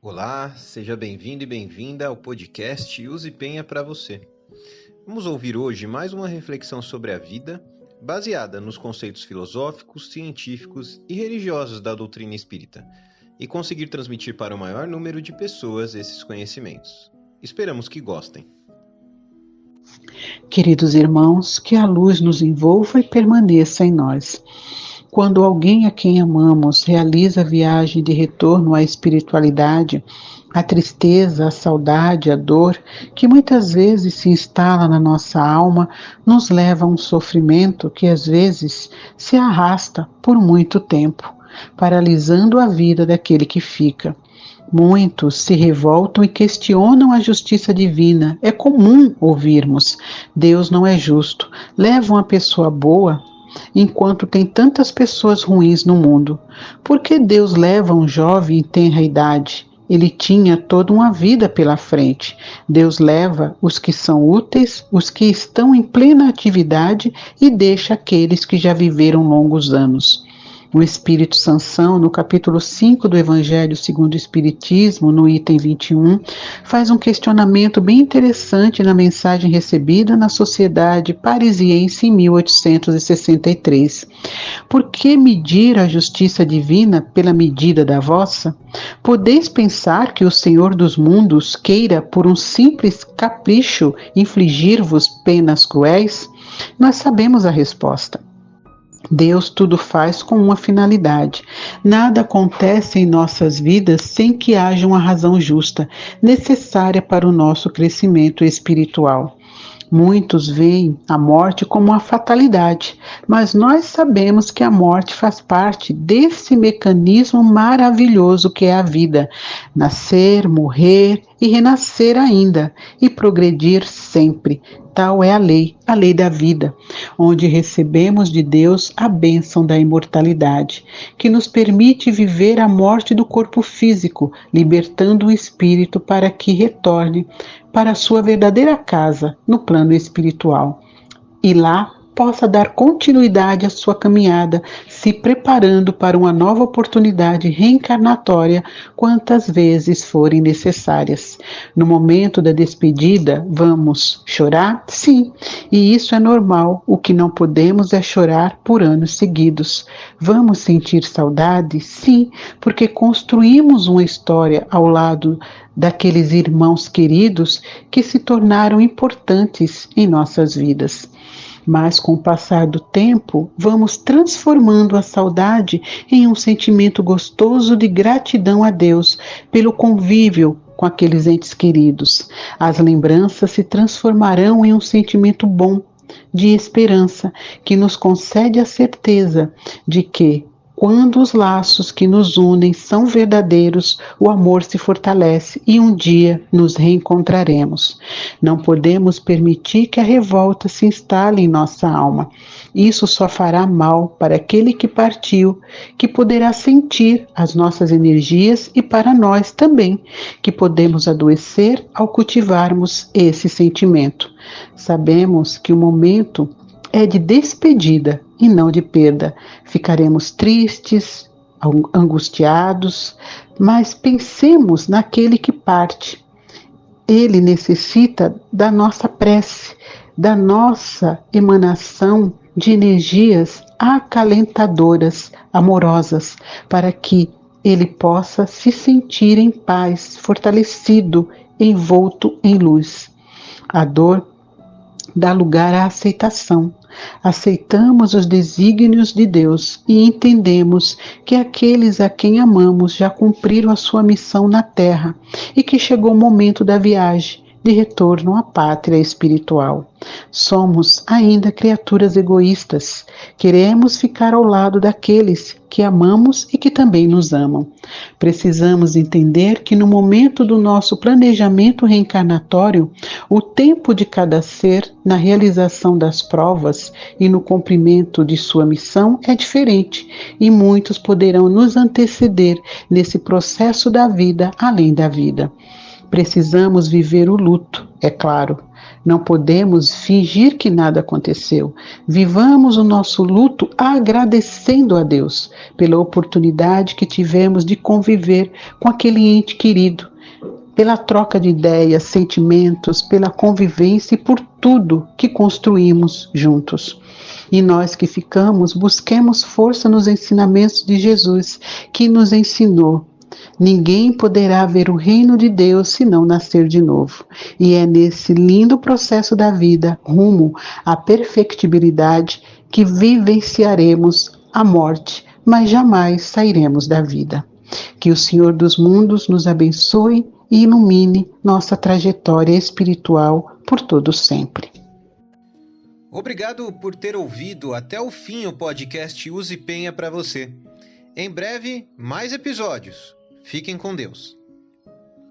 Olá, seja bem-vindo e bem-vinda ao podcast Use Penha para você. Vamos ouvir hoje mais uma reflexão sobre a vida, baseada nos conceitos filosóficos, científicos e religiosos da doutrina espírita, e conseguir transmitir para o maior número de pessoas esses conhecimentos. Esperamos que gostem. Queridos irmãos, que a luz nos envolva e permaneça em nós. Quando alguém a quem amamos realiza a viagem de retorno à espiritualidade, a tristeza, a saudade, a dor, que muitas vezes se instala na nossa alma, nos leva a um sofrimento que às vezes se arrasta por muito tempo, paralisando a vida daquele que fica. Muitos se revoltam e questionam a justiça divina. É comum ouvirmos: Deus não é justo. Leva uma pessoa boa enquanto tem tantas pessoas ruins no mundo. Por que Deus leva um jovem em tenra idade? Ele tinha toda uma vida pela frente. Deus leva os que são úteis, os que estão em plena atividade e deixa aqueles que já viveram longos anos. O Espírito Sansão, no capítulo 5 do Evangelho segundo o Espiritismo, no item 21, faz um questionamento bem interessante na mensagem recebida na Sociedade Parisiense em 1863. Por que medir a justiça divina pela medida da vossa? Podeis pensar que o Senhor dos mundos queira, por um simples capricho, infligir-vos penas cruéis? Nós sabemos a resposta. Deus tudo faz com uma finalidade. Nada acontece em nossas vidas sem que haja uma razão justa, necessária para o nosso crescimento espiritual. Muitos veem a morte como uma fatalidade, mas nós sabemos que a morte faz parte desse mecanismo maravilhoso que é a vida. Nascer, morrer e renascer ainda, e progredir sempre. Tal é a lei da vida, onde recebemos de Deus a bênção da imortalidade, que nos permite viver a morte do corpo físico, libertando o espírito para que retorne para a sua verdadeira casa, no plano espiritual. E lá possa dar continuidade à sua caminhada, se preparando para uma nova oportunidade reencarnatória quantas vezes forem necessárias. No momento da despedida, vamos chorar? Sim, e isso é normal. O que não podemos é chorar por anos seguidos. Vamos sentir saudade? Sim, porque construímos uma história ao lado daqueles irmãos queridos que se tornaram importantes em nossas vidas. Mas com o passar do tempo, vamos transformando a saudade em um sentimento gostoso de gratidão a Deus pelo convívio com aqueles entes queridos. As lembranças se transformarão em um sentimento bom de esperança que nos concede a certeza de que, quando os laços que nos unem são verdadeiros, o amor se fortalece e um dia nos reencontraremos. Não podemos permitir que a revolta se instale em nossa alma. Isso só fará mal para aquele que partiu, que poderá sentir as nossas energias, e para nós também, que podemos adoecer ao cultivarmos esse sentimento. Sabemos que o momento é de despedida e não de perda. Ficaremos tristes, angustiados, mas pensemos naquele que parte. Ele necessita da nossa prece, da nossa emanação de energias acalentadoras, amorosas, para que ele possa se sentir em paz, fortalecido, envolto em luz. A dor dá lugar à aceitação. Aceitamos os desígnios de Deus e entendemos que aqueles a quem amamos já cumpriram a sua missão na terra e que chegou o momento da viagem de retorno à pátria espiritual. Somos ainda criaturas egoístas. Queremos ficar ao lado daqueles que amamos e que também nos amam. Precisamos entender que no momento do nosso planejamento reencarnatório, o tempo de cada ser na realização das provas e no cumprimento de sua missão é diferente, e muitos poderão nos anteceder nesse processo da vida além da vida. Precisamos viver o luto, é claro, Não podemos fingir que nada aconteceu. Vivamos o nosso luto agradecendo a Deus pela oportunidade que tivemos de conviver com aquele ente querido, pela troca de ideias, sentimentos, pela convivência e por tudo que construímos juntos. E nós que ficamos, busquemos força nos ensinamentos de Jesus, que nos ensinou: ninguém poderá ver o reino de Deus se não nascer de novo. E é nesse lindo processo da vida, rumo à perfectibilidade, que vivenciaremos a morte, mas jamais sairemos da vida. Que o Senhor dos mundos nos abençoe e ilumine nossa trajetória espiritual por todo sempre. Obrigado por ter ouvido até o fim o podcast Use Penha para você. Em breve, mais episódios. Fiquem com Deus.